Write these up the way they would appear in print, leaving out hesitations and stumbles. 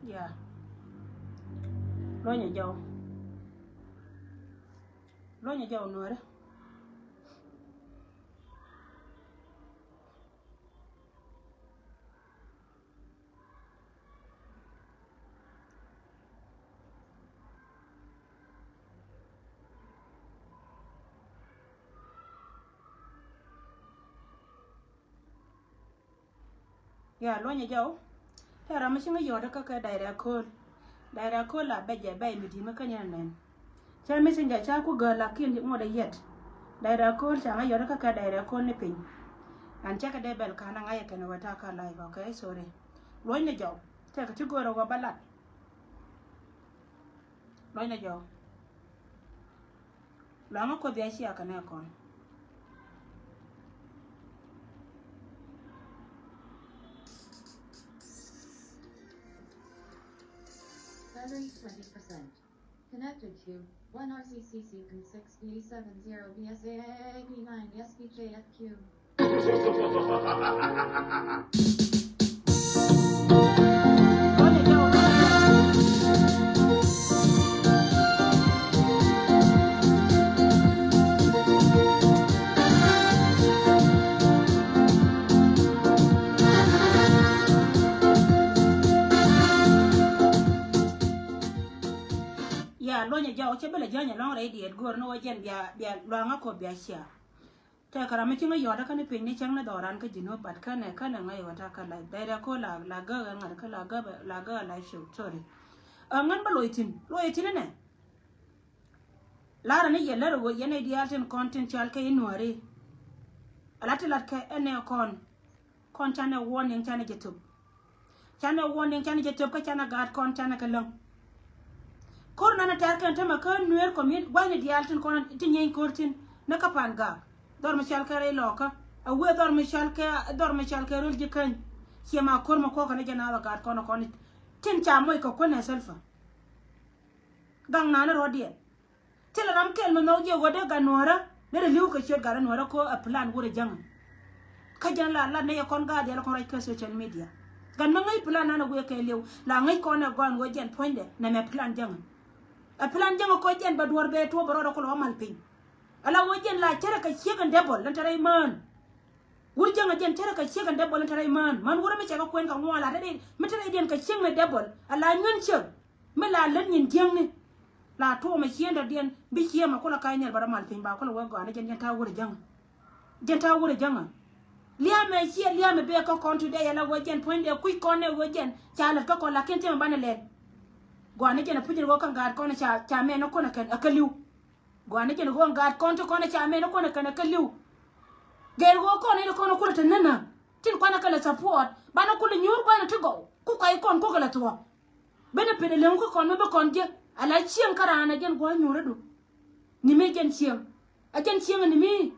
Yeah. Lo nhà giàu. Lo nhà giàu nữa đó. Yeah, lo nhà giàu. Thế ra mà xin cái giàu đó cái đại ra call. Đại ra call là bây giờ bây mình đi mà cái nhà này. Cha mình xin cha của girl là kiên những ngồi đây yet. Đại ra call cha ngay giàu đó cái đại ra call này pin. Anh chắc cái đây bel khả năng ai cái nó ta cái live, okay? Sorry. Lo nhà giàu. Thế cái chú gọi rồi balat. Lo nhà giàu. Lo mà có biếc xia cái này con. Battery 20%. Connected to 1RCCC Con 6B70 BSAAP9 SBJFQ. Lo nhà giàu chứ bây giờ nhà long đấy điệt gor nó wajen bia lo ngã ko bia xia ta kara me chinga yoda kan pe ni chang na doran ka jino pat kan ngai wata kala da ko la ga ngar ka la ga la show sorry ngan ba loitin ne lara ne yella ro yene diaten content chal ka inwari alati lat ka ene kon chane warning chane youtube ka chana gad kon chana ka long korna na tar kan tama kan nuer komin wayne dialtin konan tinyen kortin na kapan ga dor mishal kare loka awe dor mishal ka rul jikan kiyama korma ko kana jana wa gad kono koni tin cha moy ko kone selfa gang na na rodie tela ram kel mo no je wode ga nora ne de liu ka shot ga nora ko a plan wure jang ka jan la ne kon ga de la kon ra ka social media gan mangai plan na we ka liu la ngai kona gon wo jen poinde na me plan jang a plan jango ko jen ba duwar be to baro ko lo mal pin ala wojen la tere ka shegan debol lan tare man wur janga jen tere ka shegan debol lan tare man wura me chega ko en ka ngola de me tere den ka sheng me debol ala ngun che me la lan yin jeng ni la to me shenda den bi shema ko la kay nyal bara mal pin ba ko lo go ana jen ta wura janga liya me be ko kontu de yala wojen point de ku ko ne wojen chala ka ko la kente me banale gwana jena pujir go kan gad kono cha me no kono kan akaliu gwana jena go gad konto kono cha me no kono kan akaliu ger go kono ile kono kula tanana tin kwana kala support bana kula nyur kwana tigo ku kai kon ko kala to bena pede len ko kon me be kon je ala chien karana jen go nyure do ni me jen chien a jen chien ni mi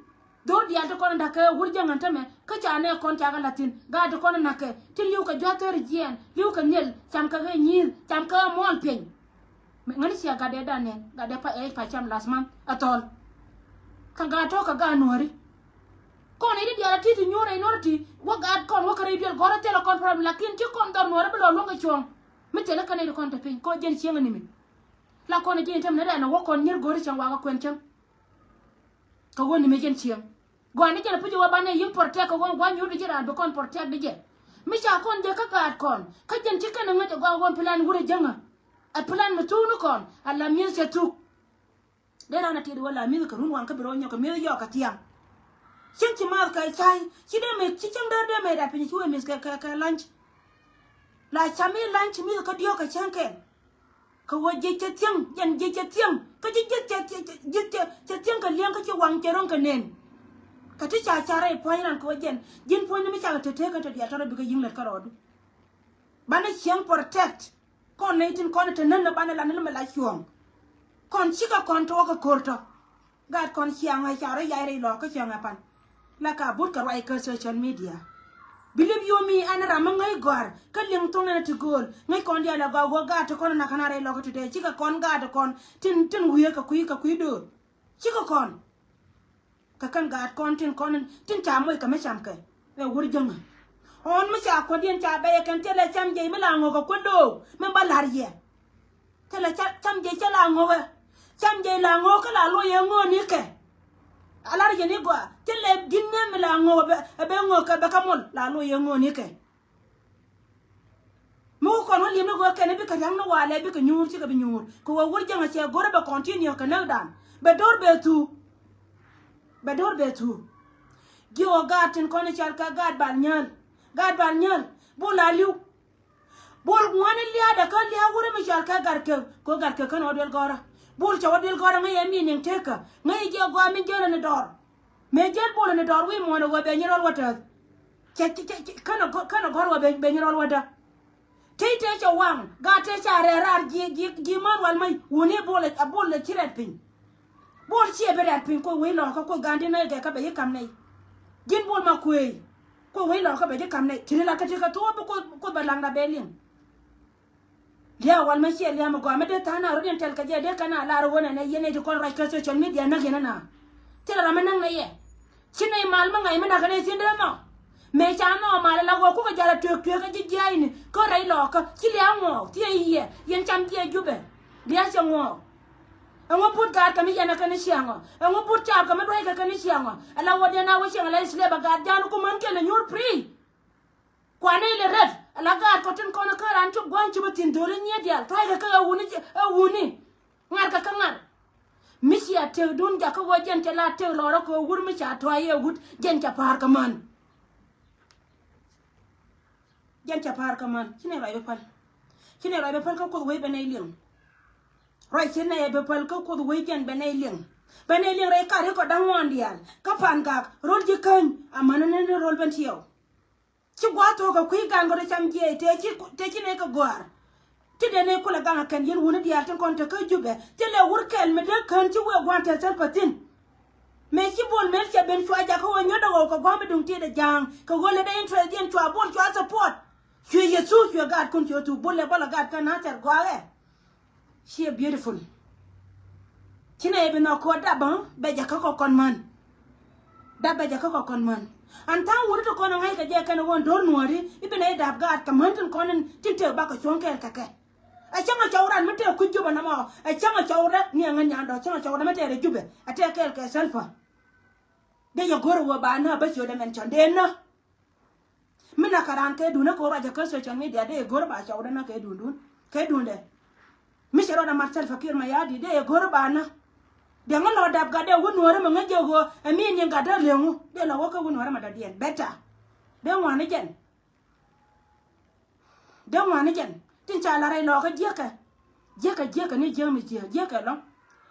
do dia to kono ndaka wurja nganta me ka cha ne kon cha ga latin gad kono nake tin liu ka jotor jien liu ka nyel cham ka nyir cham ka mol pin ngani sia ga de dane ga de pa cham lasman atol kan ga to ka ga nori kon idi dia ti nyore norti wo ga kon wo kare bil gora tele kon problem lakin ti kon dor nori belo longa chong mi tele kan idi kon ta pin ko jen chienga ni mi la kon jen tam na wo kon nyir gori chang wa ga kwen chang ka woni mi jen chieng gwani jena puji wa bane yim porte ko gon gwan yudu jira be kon porte de je mi cha kon je ka gad kon ka jen chika na ngaje gon plan wure janga a plan mutunu kon alla min se tu de rana ti wala mi ka run wan ka biro nya ko mi yo ka tiam chin ti mar ka sai chi de me chi chang de me da pin chi we mi ka lunch la chami lunch mi ka dio ka chanke ka wo je che tiang jen je che tiang ka je tiang ka liang ka chi wang che ron ka nen kati cha chare poiran ko jen point mi cha te ka to dia to bi ka yinglet ka rodu bana chiang protect kon netin kon te nan bana la nan la chuong kon chika kon to ka korto gad kon chiang ai chare yaire lo ka chiang apan la ka but ka rai ka social media believe you me ana ramangai gor ka ling tong na to gol ngai kon dia la ga go ga to kon na kana rai lo ka to de chika kon ga to kon tin wiye ka kui do chika kon ka kan gad kon tin cha moy ka me cham ke e wur janga on mi cha ko dien cha be kan tele cham je mi la ngo ko do me balar ye tele cham je cha la ngo we cham je la ngo ka la lo ye ngo ni ke alar je ni gwa tele dinne mi la ngo be ngo ka be kamol la lo ye ngo ni ke mu ko no lino go ken bi ka yang no wale bi ka nyur ci ka bi nyur ko wo wor janga ci gore be continue ka na dan be dor be tu gi o gatin ko ne chal ka gad bal nyal bo la liu bol ngone liya da ka liya wure mi chal ka gar ke kan odel gora bol cha odel gora ngai mi ning teka ngai je go mi jere ne dor me je bol ne dor wi mo no go be nyirol wata kana gor wa be nyirol wata tete cha wang ga te cha re rar gi man wal mai woni bol le kiret pin bol chi be rat pin ko we lo ko gandi na ga ka be kam nei gin bol ma kuei ko we lo ka be kam nei tire la ka te ka to ko ba lang da belin dia wal ma chi le ma go ma de ta na ro den tel ka je de kana la ro wona ne yene de kon ra ka social media na gena na tire ra ma nang na ye chinai mal ma ngai ma na ka ne sin de no me cha no mala la go ko jara tuk ka ji jai ni ko rai lo ka chi le ngo ti ye yen cham je jube dia cha ngo ngo put ga ka mi yana ka ni shango ngo put cha ka ma doi ka ni shango ala wode na wo shango la isle ba ga jan ko man ke le nyur pri kwa ne le ref ala ga ko tin ko na ka ran chu gwan chu tin dole ni dia tai ka wuni ngar ka ngar misia te dun ja ko wo jen te la te lo ro ko wur mi cha to ye gut jen cha par ka man jen cha par ka man chine rai be pal ko we be nei liang rai chine be pal ko we jen be nei liang rai ka re ko dang wan dial ka pan ga rol ji kan amana ne rol ben tiyo chi gwa to ko kui gan go cham je te chi ne ko gwar ti de ne ko la gan kan yen wona dial tan kon te ko jube te le wur kel me de kan chi we gwan te sel patin me chi bol me che ben chwa ja ko nyodo ko gwa me dung ti de jang ko go le de interest yen chwa bol chwa support She is so you got control to bull level got can answer go. She is beautiful. China even no quarter bang, Bejako conman. That Bejako conman. And town would to con a jack and one don't worry, even a dab got command and conan tinter back a chonka kaka. I chang a chow and metal could you no more. I chang a chow near Nanyando, chang a chow metal jube. I take care of sulfur. Then you go to Bana, but you mentioned then. Mina karan ke duna ko raja ka social media de gor ba cha odana ke dunde mi shero na marcel fakir mayadi de gor ba na de ngalo dab ga de wonore ma ngaje go ami ni ga da lengu de la woka wonore ma da dien beta de wane jen tin cha la rai lo ka jeka ni jemi jeka lo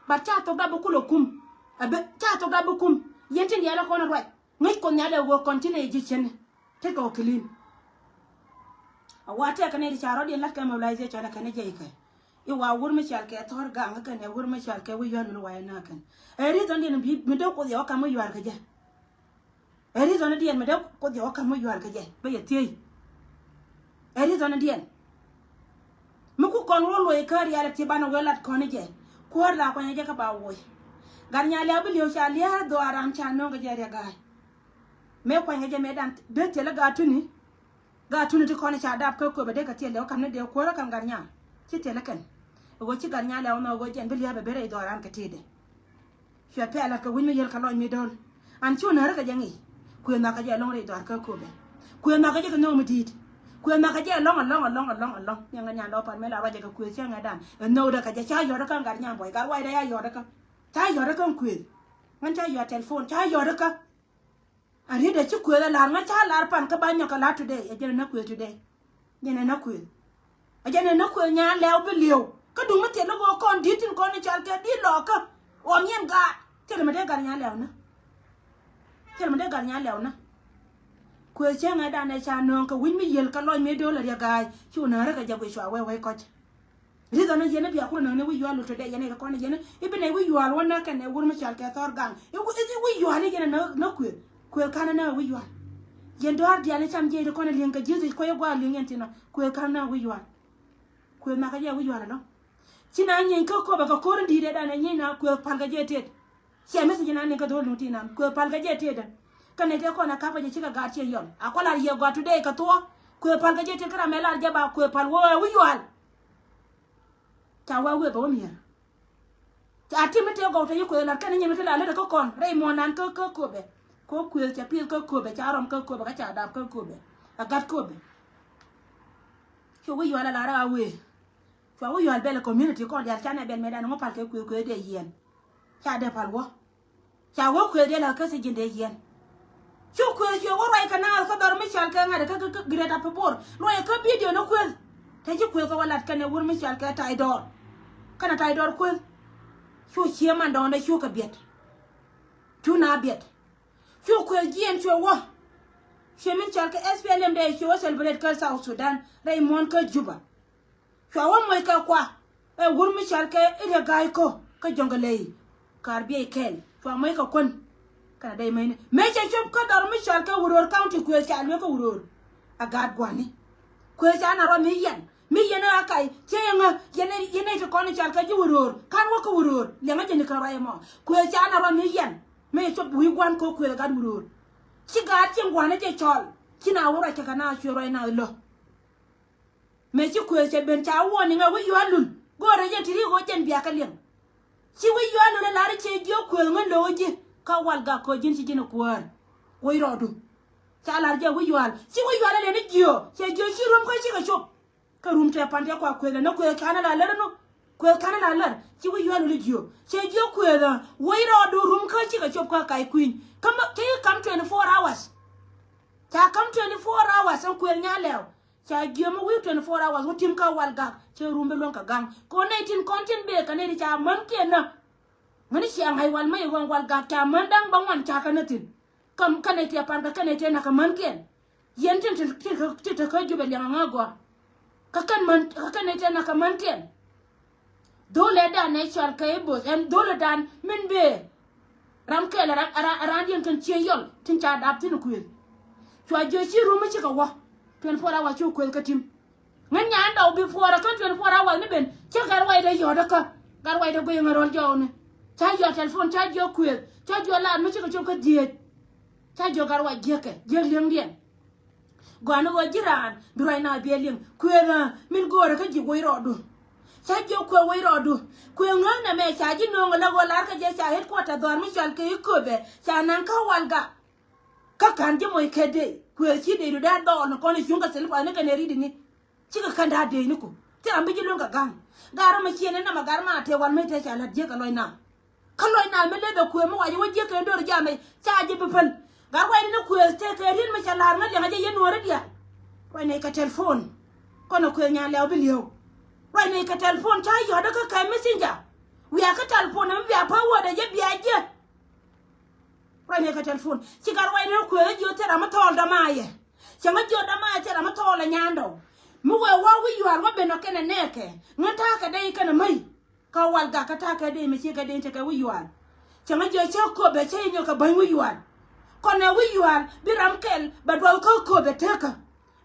ba cha to da bu kulo kum abe cha to da bu kum yentin ya la ko na roi ngai ko nya de go continue ji chen take o clean awate ka ne charo di lat ka mobilization ka ne jey ka I wa wur mi chal ke tor ga nga ne wur mi chal ke wi yon no wa na kan eri don di bi mi do ko yo ka mo yar ka je eri don di mi do ko yo ka mo yar ka je ba ye tie eri don di mu ku kon wo lo e kar ya ti bana welat ko ne je ko la ko ne je ka ba wo gar nya la bi yo sha liya do aram cha no ga je re ga me ko nge me dan de tele ga tuni ti kone cha dab ko be de ka tele kam ne de ko ra kam garnya ti tele kan go ti garnya la no go jen bi ya be bere do ran ka tede fi pe ala ka wini yel ka lo mi dol an chu na ra ka jangi ku na ka je long re do ka be ku na ka je ka no mi dit ku na ka je long yang nya do pan me la ba je ka ku che nga dan no da ka je cha yo ra ka garnya boy ka wai da ya yo da ka cha yo ra ka ku man cha yo telephone cha yo ra ka Ari da ci kuela la nga cha la pan ka banyo ka la today e jene na ku today jene na ku nya le obi liu ka du mate no go kon ditin kon ni chal ke di lo ka o mien ga tele me de gar nya le na ku che nga da na cha no ka win mi yel ka lo me do la ya ga chu na ra ka ja we shwa we ko ri da na jene bi ko na ne wi yo lo today jene ka kon jene ibe ne wi yo al wona ka ne wur mi chal ke tor gang e wi yo ale jene na ku kana na wiwa yendor dia ne cham je ko na linga jizi ko yegwa lingentina ku kana na wiwa ku na ka je wiwa no china nyen ko ba ko ndi de da na nyen na ku palga je tet che me sina ne ka do lutina ku palga je tet kane te ko na ka pa je chika ga che yon akola ye go today ka to ko pal ga je te kra mela je ba ko pal wo wi yal ta wa we ba mi ta ti me te go te ko la kane nyeme te la le ko kon rei mo nan ko be ko ku cha pi ko be cha rom ko be ka cha da ko be agat ko be wi yal la ra we fa wi yal bele community ko dia cha na ben me da no pal ke ku de yen cha de pal wo cha wo ku de la ka se jinde yen chu ku yo wo rai kana ko dor mi chal ka ngade ka greta popor no e ka video no ku te ji ku ko wala ka ne wur mi chal ka tai dor kana tai dor ku chu che man don da chu ka bet chu na bet chu ku yen chu wo che min chal ka SPLM de chu celebrate ka South Sudan rai mon ka Juba chu wo mo ka kwa e wur mi chal ka ire gai ko ka jongale karbi kel chu mo ka kon kana dai mai me che chop ko dor mi chal ka wuror county ku cha le ko wuror agad gwani ku cha na ro mi yen akai che nga yene to kon chal ka ji wuror kan wo ko wuror le ma jeni ka rai mo ku cha na ro mi yen me chop wi gwan ko ku gad wuror chi ga chen gwana che chol kina wura cha kana chu ro na lo me chi ku che ben cha wo ni nga wi yo lul go re je tiri go jen biya ka lem chi wi yo lul la re che jo ku nga lo je ka walga ko jin ci jina kuwar koy rodu ca lar je wiyal ci wiyal le ni jio ci rum ko ci ga chop ka rum te pante ko ko na ko kana la lar no ko kana la lar ci wiyal le jio ci jio ko da way rodu rum ko ci ga chop ka kai queen kam 24 hours ta kam 24 hours ko nya lew ca jio mo wi 24 hours wutim ka walga ci rum be lon ka gang ko 19 content be ka ne ca man kenan ngani siang hay wal mai wal ga ta mandang bangwan cha kanatin kam kanete pan ka kanete na ka manken yenten te ka jube le ngagwa ka kan man ka kanete na ka manken dole da ne char ka ebo en dole dan min be ram ke la ran yen kan che yol tin cha dap tin ku chwa jo chi ru mi ka wa 24 hours chu ku ka tim ngan nya ndaw bi fora kan 24 hours ni ben che gar wai da yoda ka gar wai da go ngarol jawne cha yo telephone cha yo kwel cha yo la mi chiko choko die cha yo garwa jeke je leng dien gwana go jiran durai na be leng kwela min gore ka ji goy rodu cha yo ko way rodu kwen na me cha ji no la go lar ka je cha het ko ta dor mi chal ke ko be cha nan ka walga ka kan je moy kede kwel chi de da do no ko ni junga sel pa ne ka ne ri dingi chika kanda de ni ko ti ambi ji longa gang gara ma chiene na magar ma te wal me te cha la je ka loy na kaloi na mele be ku mo waje waje ke ndor jame chaje be pal gar wai ni ku te ke rin ma chalar ngal nga je yen wora dia wai ne ka telephone kono ku nya lew bi lew wai ne ka telephone cha yo da ka messenger wi aka telephone am bia pa woda je bia je wai ne ka telephone ci gar wai ne ku jo te ra ma tol da maye changa jo da ma te ra ma tol nyando mu wa wi yo ar wa be no kene neke ngata ka dai kana mai ka walga ka ta ka de me che ka de che ka wi yuan chama je che ko be che nyo ka ban wi yuan ko na wi yuan bi ram kel ba do ko be te ka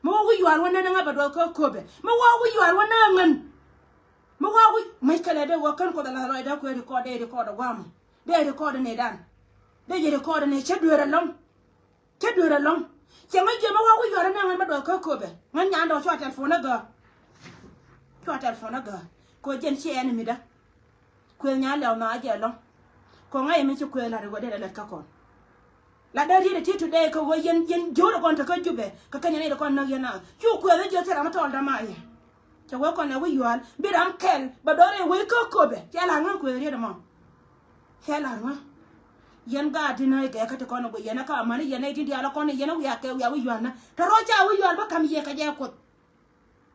mo wi yuan wona nga ba do ko be mo wa wi yuan wona ngan mo wa wi mai kala de wa kan ko da la ro da ko record gwam de record ne dan de je record ne che duere long chama je mo wa wi yuan na ngan ba do ko be ngan nya ndo chwa telephone ga ko jen che en mi da kwen nya lew na je long ko ngai mi ci kwen la go de la ka kon la da ri ti today ko wo yen joro kon ta ka jube ka kanya ne kon na yana chu kwen je tera ma tol da ma ye to wo kon na wi yuan bi ram kel ba do re wi ko be ya la ngan kwen ri da ma ya la ma yen ga di na ke ka to kon go yana ka ma ni yana ti dia la kon yana wi ya ke wi yuan na ta ro cha wi yuan ba kam ye ka je ko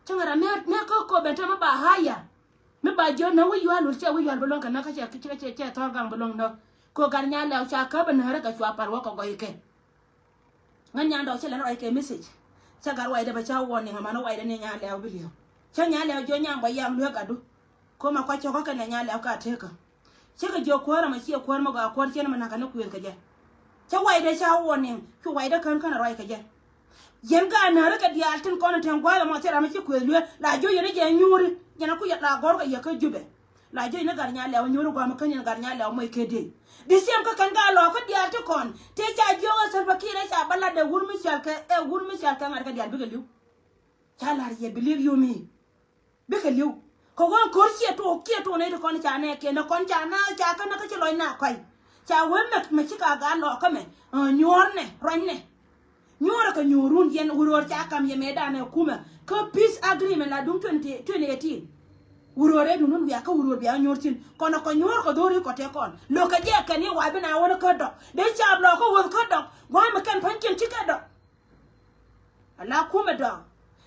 changara me ko be ta ma ba haya me ba jo na wi yuan lu che wi yuan bolon kana ka che to gang bolon no ko gar nya la cha ka ban hara ka chwa par wo ko ke ngan nya ndo che la ro ke message cha gar wai da ba cha woni ngama no wai da ne nya la bi liyo cha nya la jo nya ba yam lu ga du ko ma kwa cho ka na nya la ka te ka che ka jo ko ra ma che ko ma ga ko che na ka na ku ka je cha wai da cha woni ku wai da kan kana ro ka je yen ga na ra ka dia altin ko na ten gwa ma che ra ma che ku lu la jo yene je nyuri yana ku ya la gor ga ya ka jube la jo ina gar nya le nyoro gwa makanya gar nya le mo kede di sem ka kan ga lo ko dia to kon te cha jo Salva Kiir cha bala de wurmi shalka wurmi shalka ngar ka dia bigaliu cha la ye believe you me bigaliu ko gon korsi to ne to kon cha ne ke na kon cha na cha ka na ka chlo na kai cha wemme me chika ga lo ka me nyorne ronne nyora ka nyorun yen uror cha kam ye medane kuma ka peace agreement la dum 2018 urore dunun biya ka uror biya nyortin kono ko nyor ko dori ko te kon lo ka je kan ye wa bina wona ko do de cha blo ko won ko do wa ma kan pankin tika do ala kuma do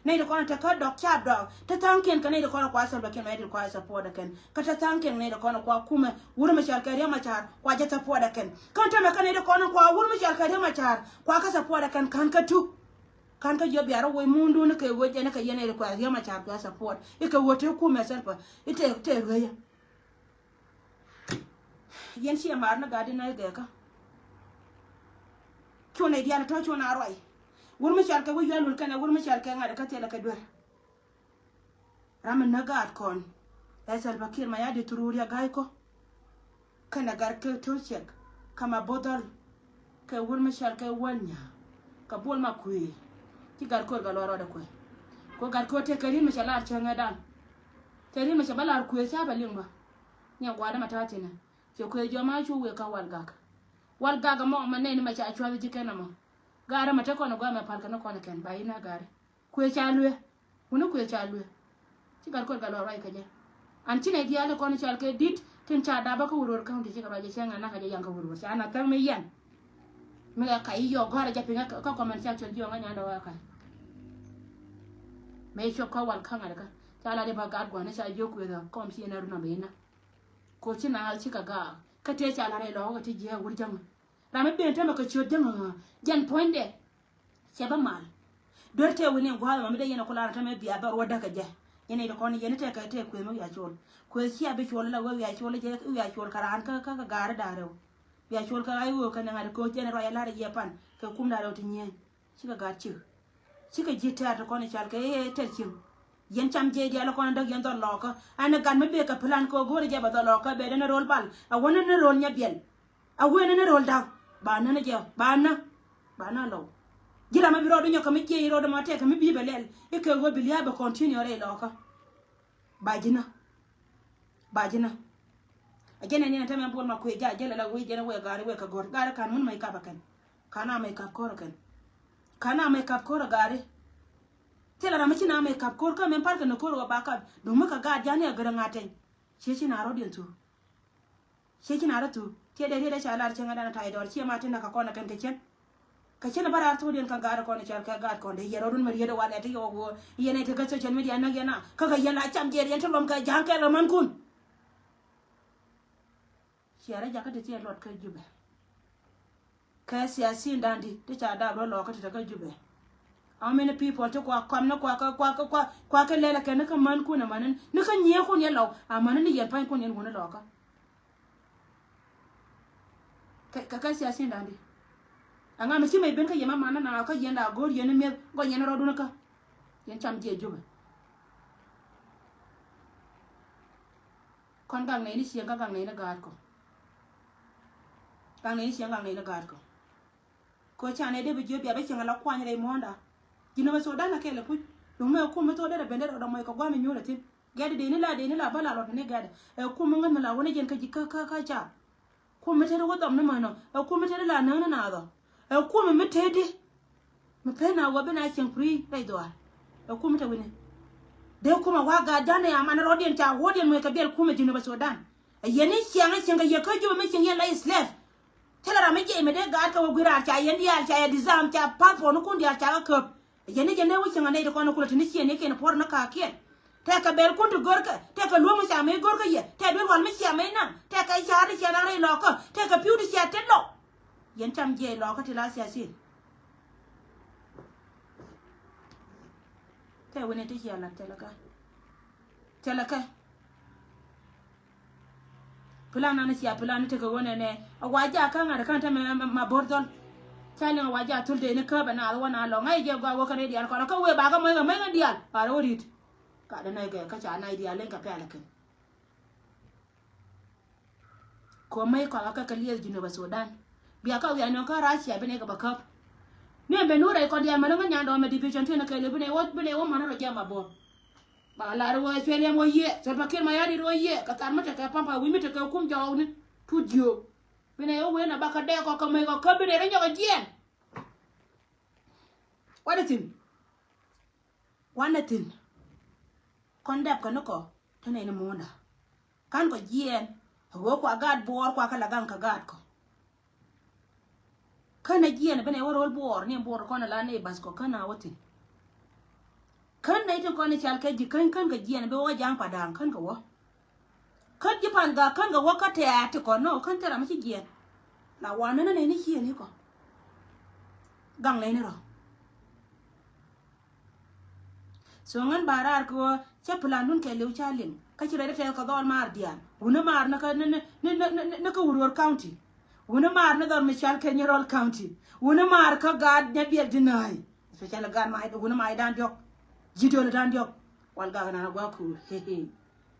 ne de kono te ko do cha do te tanken kan ne de kono kwa Salva Kiir me de kwa support kan ka te tanken ne de kono kwa kuma wuro ma shal kare ma char kwa je support kan kan te me kan ne de kono kwa wuro ma shal kare ma char kwa ka support kan ka tu kan ka jobi aro we mundu ne ke woje ne ka yene ko ya ma cha ka support e ka wote ku me selfa ite te reya yen si mar na gadi na ga ka chone dia na to chona roi wur mi char ka wo yalul kana wur mi char ka ngada ka tela ka dwer ram na gad kon e Salva Kiir ma ya de tururi ya gai ko kana gar ke to chek kama bodol ka wur mi char ka wanya ka bol ma kui ti gar ko ga loro da ko gar ko te karin ma shala changa dan karin ma shabala ku ya ba limba nya gwada matati na ke ko jo ma chu we ka wal gaga mo ma ne ni ma cha chwa ji kana mo gara mata ko na gwa ma parka na ko na ken bai na gare ku ya lue unu ku ya lue ti gar ko ga loro ai ka je an ti ne dia le ko ni chal ke dit tin cha da ba ko uror ka ndi ka ba je changa na ka je yang ka uror cha na tar me yan me ga kai yo gara ja pinga ka ko man cha chon jo nga nya da wa ka me cho ko wal khanga ka tala de bagat gwa na cha joku da kom si na runa bena ko chi na chi ka ga ka te cha la re lo ga ti je wur jang ra me ben ta ma ka cho jang jan poinde se ba mal dorte woni gwa ma me de yena ko la ta me biya ba ro da ka je yene de ko ni yene te ka te ko mo ya chol ko si abe chol la wa ya chol je ya chol karan ka ga da re ya chol ka ai wo ka na ga ko je na ro ya la re ye pan ka kum da ro ti nye chi ka ga chi ka jita ta ko ni chal ka e te chi yen cham je dia la ko ndak yen do loko ana gan me be ka plan ko gore je ba do loko be na rol bal a wona na rol nya biel a wona na rol da ba na je ba na lo gira ma bi ro do nyoka me je ro do ma te ka me bi belel e ke go bi ya ba continue re loko ba jina agene ni na ta me bol ma ko ja je la we je na we gare we ka gor gare kan mun mai ka ba kan kana mai ka ko kan kana mai ka ko gare tela na machina me kap kor ka men parka no kor ba ka do maka ga jani ga ran atai shechi na ro din tu shechi na ratu ke da cha lar chen ga na tai dor che ma tin ka ko na kan ka chen bara to din ka ga ko na cha ka ga ko de yero run mariya da wala ta yo go yene ta ga social media na yana ka ga yana cham je yan lom ka jan ka man kun shiara ja ka te che lot ka jube ka siyasi ndandi ta cha da lo ka ta ka jube how many people to kwa kamna kwa ka lela ka naka man kuna manan naka nye ko ne law amanan ni yan pan ko ne ngona law ka siyasi ndandi anga mi mai ben ka yema mana na ka yenda gor yene me go yene rodu naka yen cham je juba kon gang ne ni siya ka gang ne na gar ko gang ne ni siya gang ne na gar ko cha ne de bi jobi abe chenga la kwanya re monda jino ba soda na kele pu do me ko me to de bende do mo ko gwa me nyore tin gade de ni la bala lo ne gade e ko mo ngam la woni jen ka jikka ka cha ko me tere wo dam ne mano e ko me tere la na do e ko me tede me pe na wa be na chen pri rai do e ko me te woni de ko ma wa ga dane ya man ro den cha wo den mo ka bel ko me jino ba soda e yeni chianga chenga ye ka jo me chenga la slave tela ra me je me de ga ka wo gira cha yen ya cha ya dizam cha pa po no kun dia cha ka jene wo chenga ne de ko no kula tini chene ke na por na ka ke ta ka bel kun to gorka ta ka lo mo cha me gorka ye ta be wal me cha me na ta ka cha ri cha na re lo ko ta ka piu di cha te lo yen cham je lo ko ti la sia si ta woni ti ya la tela ka plan na sia plan te ka wona ne a waja kan ga kan ta ma bordol challenge waja tulde ne ka bana wana lo ngai je gwa wakane dial ko ka we ba ga mai dial para orit ka da nai ga ka cha nai dial len ka pala ken ko mai ko aka kaliyar Junuba Sudan biya ka ya no ka Russia bene ka bakap ne be nure ko dia malanga nya do me division tena ka le bene wo mana ro jama bo ba la ro Australia mo ye so pa ker ma ya di ro ye ka tan mata ka pampa wi mita ka kum jaw ni tu dio bene wo we na ba ka de ko ka mai ko ka bene re nyaga jien wadatin wanatin kondap ka no ko tene ni munda kan ko jien wo ko agad bor ko kala gan ka gad ko kana jien bene wo rol bor ni bor ko na la ne bas ko kana wotin kan na ito ko ni chal ka ji kan ka jien be wo jang padang kan ko wo kan ji pan ga kan ga wo ka te ati ko no kan tera ma ci jien la wana na ne ni jien ni ko gang le ni ro so ngan barar ko cha plan nun ke lew chaling ka ci rede te ko dol mar dian una mar na ka na ka wurwar county una mar na dol michal ke nyerol county una mar ka gad nya biel dinai so chala gad ma una ma dan jok jidol dan jok wal ga na gwa ku he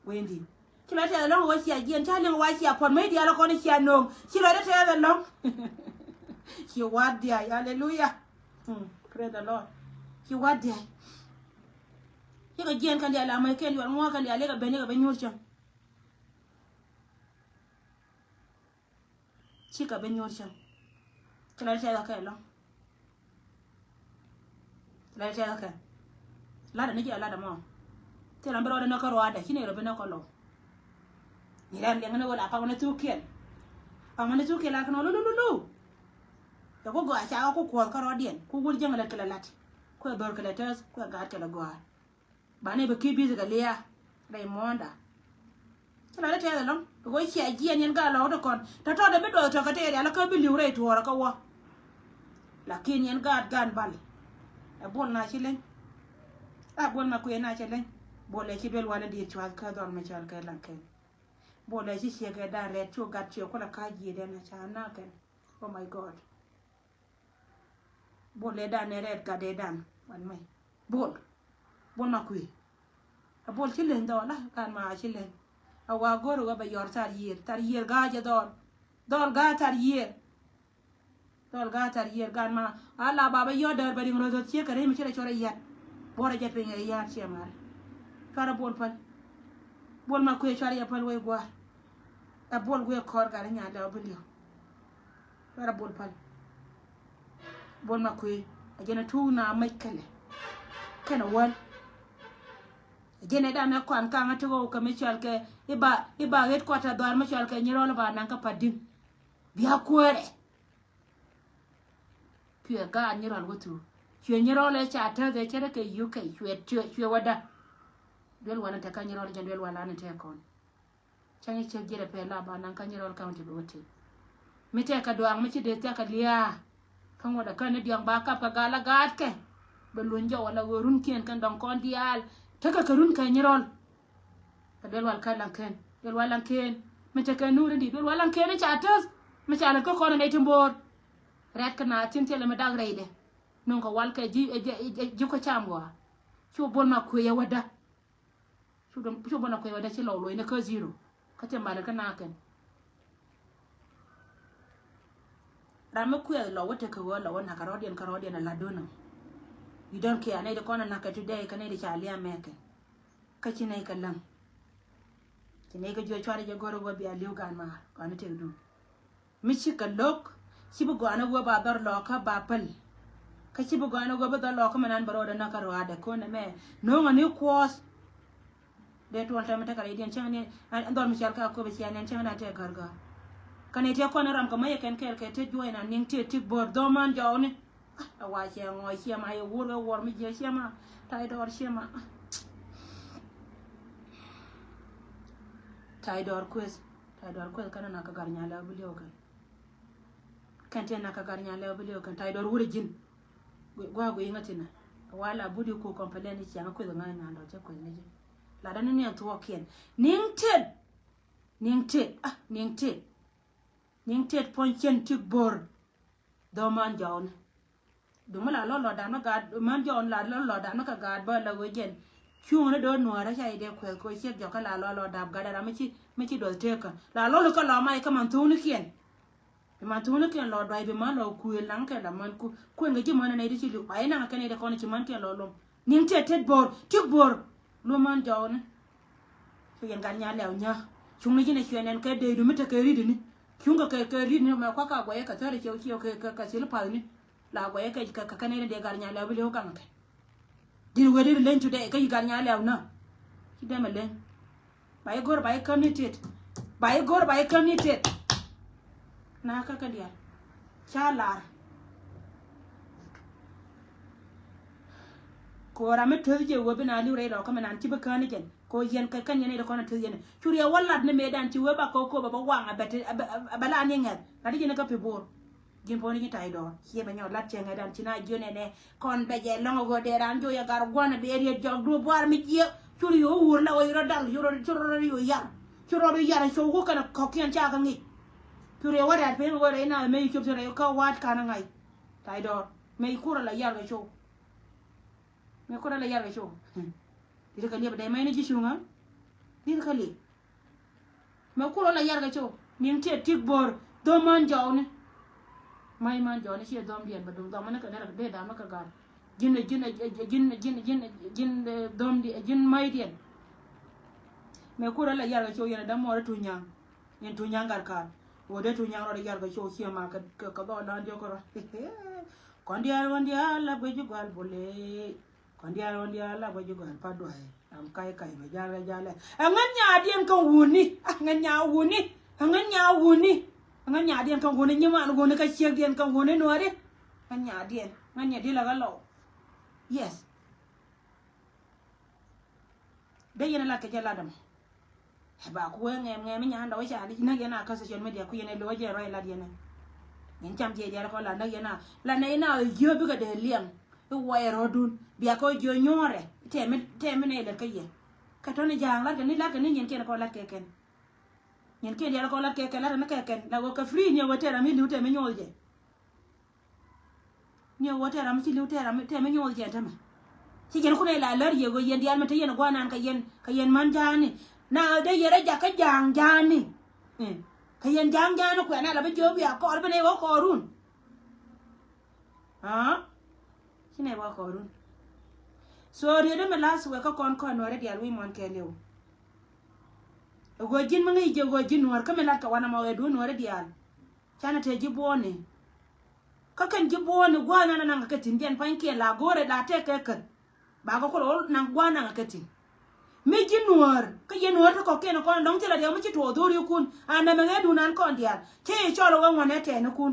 wendi ci la te long wa ci ajien chaling wa ci apon mai dia la ko ni ci anom ci rede te the long ci wad dia hallelujah praise the lord ci wad dia ka jien kan dia la mai ken yo mo kan dia le ka bene ka benyor cham chi ka benyor cham tla cha ka lo la cha ka la da ni ja la da mo te la mbero da na ka ro ada chine ro bena ko lo ni ran le ngane wala pa ngane tu ken pa ngane tu ken la kan lu da ko go a cha ko ko ka ro dien ku gul jeng la kala lat ko dor kala tas ko ga ta la go bane be kibi ga leya dai monda tala da tele long go chi ajien yen ga lo do kon ta to da be do to ka te ya la ka bi liure to ra ka wa lakin yen ga gan bal e bon na chi len a bon ma ku na chi len bo le chi bel wala di chwa ka dor me chal ka lan ken bo le chi che ga da re chu ga chi ko la ka ji de na cha na ken oh my god bo le da ne red ga de dan wan mai bon ma kui a bol chilen do la kan ma chilen a wa goro ga ba yor tar yer ga ja dol ga tar yer gan ma ala baba yo dar bari ngro do che kare mi chere chore ya bora ja pe ngai ya che ma kara bol ma kui chore ya pal we gwa a bol we kor ga nya da bulio kara bol ma kui a jena tu na mai kale kana wal jene da me kwan kan to ko me chal ke iba het kwata do me chal ke nyiro ba nan ka padim biya kwere pye ga nyiro gotu pye nyiro le cha ta de chere ke UK chwe wada del wana ta kan nyiro le del wala na te kon changi che jere pe la ba nan ka nyiro county do te mi te ka do ang mi chi de ta ka liya kan wada kan ne diang ba ka gala gat ke belunjo wala worun kien kan don kon dial taka karun ka nyirol ka del wal kan lanken del wal lanken me te ka nuru di del wal lanken cha tas me cha la ko ko ne timbor ret kana tin tele me dag reide non ko wal ka ji ko chamwa chu bon ma ku ya wada chu bon ko ya wada ci lawlo ne ka zero ka te mala kana kan da me ku ya lo wata ka wala wana ka rodien la dona you don't care ne da kona na ka today ka ne da chaliya meke ka ci ne ka lan ci ne ka jo chwari je goro go bi aliu gan ma ka ne te du mi ci ka lok ci bu gwana go ba dar lo ka ba pal ka ci bu gwana go ba dar lo ka manan baro da na ka ro ada ko ne me no ngani kwas de to ta mata ka idian chang ne andor mi chal ka ko be ci anen chang na te garga ka ne te ko na ram ka mai ken kel ke te jo ina ning te tik bor do man jo ne a wa che ngoi che ma ye wor mi je che ma tai dor che ma tai dor quiz kana na ka garnya la bulio kan te na ka garnya la bulio kan tai dor wure jin gwa go ingatina wala budi ko complain ci nga ko nga na ndo che ko ne je la dan ne to ken ning ted ponchen tik bor do man jawn dumala lo da no ga man jon la lo da no ka ga ba la go jen chung nó đỡ nuôi đó chạy để khỏe coi xếp cho cái là lo đạp gà đà mấy chi đồ thế cả là lo cái lo mai cái màn thu nó kiền mà thu nó kiền lo đoài bị má lo cùi lắng cái là man quên cái chim man này đi chỉ được bảy năng cái này để con chim man kiền lo lom niềng chết bor trước bor lo man giàu nè cái gan nhà lèo nhá chúng nó chỉ này chuyện này cái đầy đủ mấy cái gì đi chúng cái gì nữa mà qua quay cái thời chiều cái xí lúc này là quay cái này để gan nhà lèo bị leo căng đi về đi lên chủ đề cái gan nhà lèo nữa khi đây mà lên bài gor bài committed na cái dia cha là cô ra mấy thứ gì vừa bên nào lưu đây đó các mình ăn chỉ bữa cơm này chứ cô yên cái này đó con thứ gì này chú riêng wallet này mấy đàn chú bà cô bà quăng à bà la anh nghe là đi cái này cái bìbor jin poni ni tay do si ba ñoo lat ci nga dan ci na jone ne kon be je longo go de ran jo ya gar gona be ri jog do boar mi ci ci yo wur la way dal yo yar ci ro yar so ko kana ko kian cha ka ngi ci re wara pe go re na me ci re ko wat kana ngai tay do me kura la yar ga so me kura la yar ga so di ka li ba de may ni ci sunga di ka li me kura la yar ga so ning te tik bor do man jaw ne mai man joni ci dom bien ba dum dom na ka dara be da maka gar jin dom di jin mai dien me kura la yar ga cho yana da mo ra tunya yen tunya gar ka wo de tunya ro yar ga cho ci ma ka do dan jo ko kon dia la be ju gal bole kon dia la be ju gal pa do am kai ma jale ngan nya dien kan wuni ngan nya wuni ngan nya dien kan gone nyima no gone ka chiek dien kan gone no are ngan nya dien la galo yes be yena la ke jala dam ba ko ngem nya ndo cha di na yena ka social media ku yena lo je roi la dien nyen cham je jara ko la na yena la na ina yo bi ka de liam e wa rodun bia ko jo nyore teme ne le ka ye ka to ne jang la ke ni nyen ke ko la ke ken nyen ke dia ko la ke la na ke ken la go ka free nyo wotera mi lute me nyolje nyo wotera mi lutera mi te me nyolje tama ci jen ko ne la lar ye go yen dial me te yen gwanan ka yen man jani na de yere ja ka jang jani ka yen jang jani ko na la be jobi a ko be ne go ko run ha ci ne go ko run so re de me las we ka kon no re dial wi mon ke lew gojin mangi je gojin war kamela ka wana mawe do no dial chana te jibone ka kan jibone gwana nan ka tin den panke la gore da te ka kan ba ko nan gwana ka tin mi jinwar ka yenwar ko ken ko ndong tela de mu ci to do ri kun ana me ngedu nan ko dial te cholo wa ngone te ne kun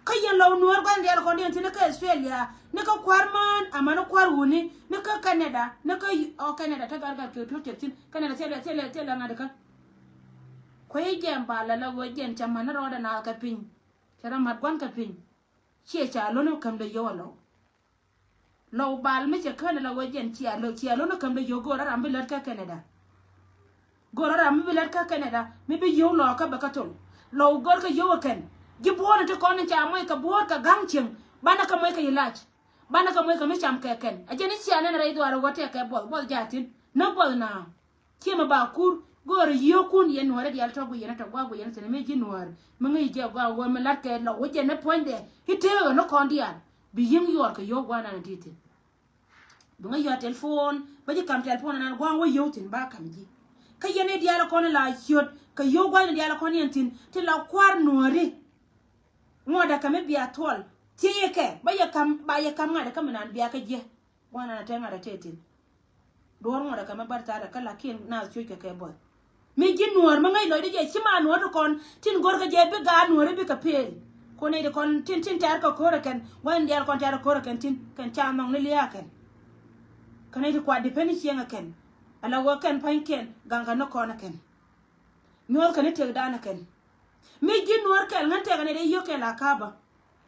ka yen law nuwar ko dial ko den tin ka Australia ne ka kwarman amana kwaruni ne ka Canada ne ka Canada ta gargar ke to tin Canada tele na de ka ko yen ba la go jen chamana ro da na ka pin tara mat gwan ka pin che cha lo no kam de yo lo bal me che kana la go jen chia lo no kam de yo go ra ram bi lar ka Canada mi bi yo lo ka ba ka tol lo gor ka yo ken jibone to kon cha moy ka bor ka gangchim bana ka moy ka ilach bana ka moy ka me cham ka ken ajeni chia na ra idwaro gote ka bol jatin no bol na kima ba kur gor yo kun yen wore dial to go yen to go yen se me jinwar mangi je go me lat ke lo je ne ponde hiteo no kon dial bi yim yor ka yo gwana na titi dunga yo telephone ba ji kam telephone na gwan wo yo tin ba kam ji ka yene dial kon la hyot ka yo gwana dial kon yen tin ti la kwar nori ngoda kame biya tol tiyeke ba ya kam ngada kame nan biya ka je gwana na tema da titi dor ngoda kame barta da kala kin na chuke ke boy mi jin nuor ma ngai lo de je chima nuor kon tin gor ka je be ga nuor be ka pel ko ne de kon tin tar ka kore ken wan dial kon tar kore ken tin kan cha nong ne liya ken kan ne kwa depend chienga ken ala wo ken pain ken ganga no kona ken nuor kan te da na ken mi jin nuor ken ngan te ne de yo ken la kaba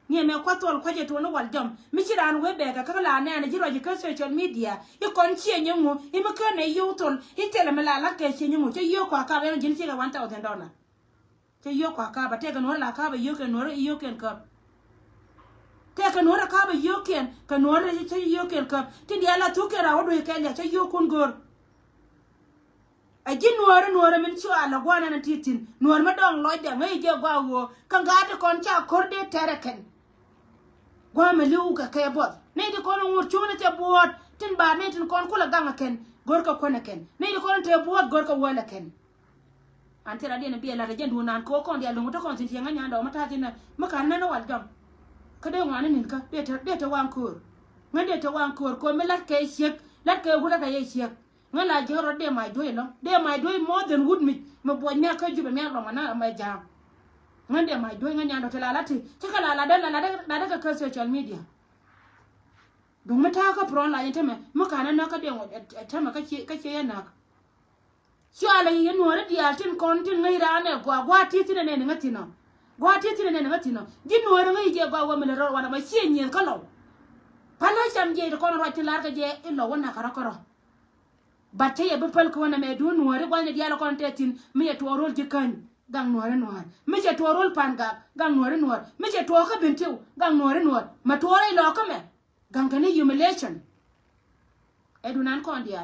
ni me kwatol kwaje to no wal jom mi chiran we be ka la ne ne jiro ji ka social media e kon chienye mu e me ka ne yutol e tele me la ke chienye mu che yo kwa ka be jin chi ga $1,000 che yo kwa ka ba te ga no la ka ba yo ken no yo ken ka te ka nuora ka ba yoken ka nuora che yoken ka ti dia la tu ke ra wodo ke ya che yokun gor a ji nuora min chu ala gwana na titin nuora ma dong loy de ngai je gwa wo ka ga de kon cha korde tereken gwa me liu ka ke bot ne de kon ngur chu na te bot tin ba ne tin kon kula ganga ken gor ka kona ken ne de kon te bot gor ka wala ken antira de na bi la de ndu nan ko kon dia lu to kon tin nga nya do mata tin ma kan na wal jom ka de ngwana nin ka de ta wan kur nga de ta wan kur ko me lat ke shek lat ke gula ka ye shek nga la jero de mai do lo de mai do more than wood me me bo nya ka jube me lo na ma ja nga de mai do nga nya do la lati ka la da ka social media do mata ka pro la yete me ma kan na ka de ngo ta ma ka ke yana shi ala yin wore dia tin kon tin ngai ra ne gwa ti ne ne ngati no gwa ti ne ne ngati no din wore ngai je gwa wa me ro wana ma shi nyen ka lo palo cham je ko ro ti lar ka je ilo wana kara batte ye bepal ko wana me du wore gwa ne dia la kon te tin mi ye to rol je kan gang wore mi je to rol panga gang wore mi je to ka bintiu gang wore ma to re lo ka me gang ka ni humiliation edunan kon dia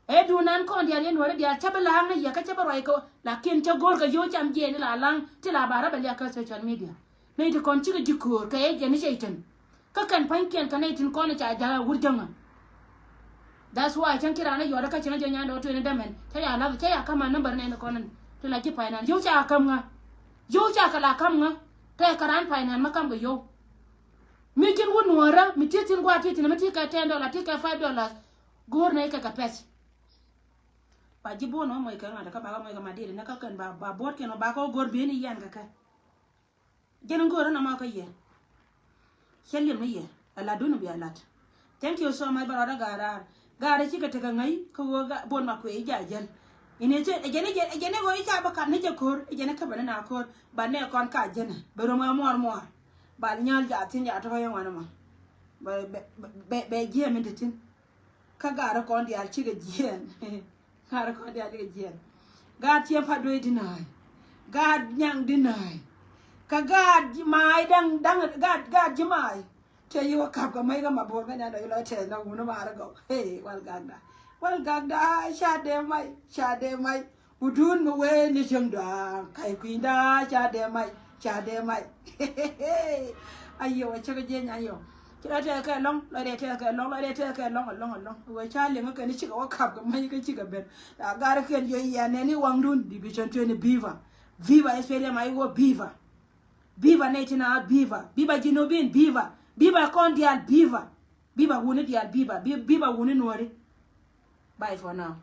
edunan kon dia yen wore dia chabala hanga ya ka chabaro ko lakin cha gor ga yo cham je ni la lang ti la bara ba ya ka social media nei de kon chi ga dikur ka ye je ni shaitan ka kan panken ka nei tin kon cha ja wurjanga that's why chan kira na yo da ka china je nya do to ni damen ta ya la ta ya kama number nei na kon to la ki painan yo cha kam nga yo cha ka la kam nga ta karan painan makam ga yo mi kin won wora mi titin gwa titin mi ti ka $10 ti ka $5 gor nei ka pes pa jibo no moy ka ngata ka ba moy ka madire na ka kan ba bot ke no ba ko gor be ni yan ka jeno gor na ma ka ye shelle me ye ala dunu bi alat thank you so much brother gara ci ka ta ngai ko ga bon ma ko e jajal ine je ejene go isa ba kan ne je kor ejene ka bana na kor ba ne kon ka jena be ro ma mor ba nyal ja tin ja to yan wana ma be je min tin ka gara kon di al ci ga jien gara kon di al ga jien ga tie pa do dinai ga nyang dinai ka ga mai dang ga ji mai te yo kap ga mai ga ma bo ga nya do lo te na wu no ma ra go hey wal gagda sha de mai udun mo we ni jeng da kai kwinda sha de mai ayo cha ga je nya yo kira te ka long lo de te ka long we cha le ga ni chi ga kap ga mai ga chi ga ben da ga ra ken yo ya ne ni wang dun division 20 viva espele mai wo viva netina viva jinobin viva kondial viva wuni dial viva wuni nori bye for now.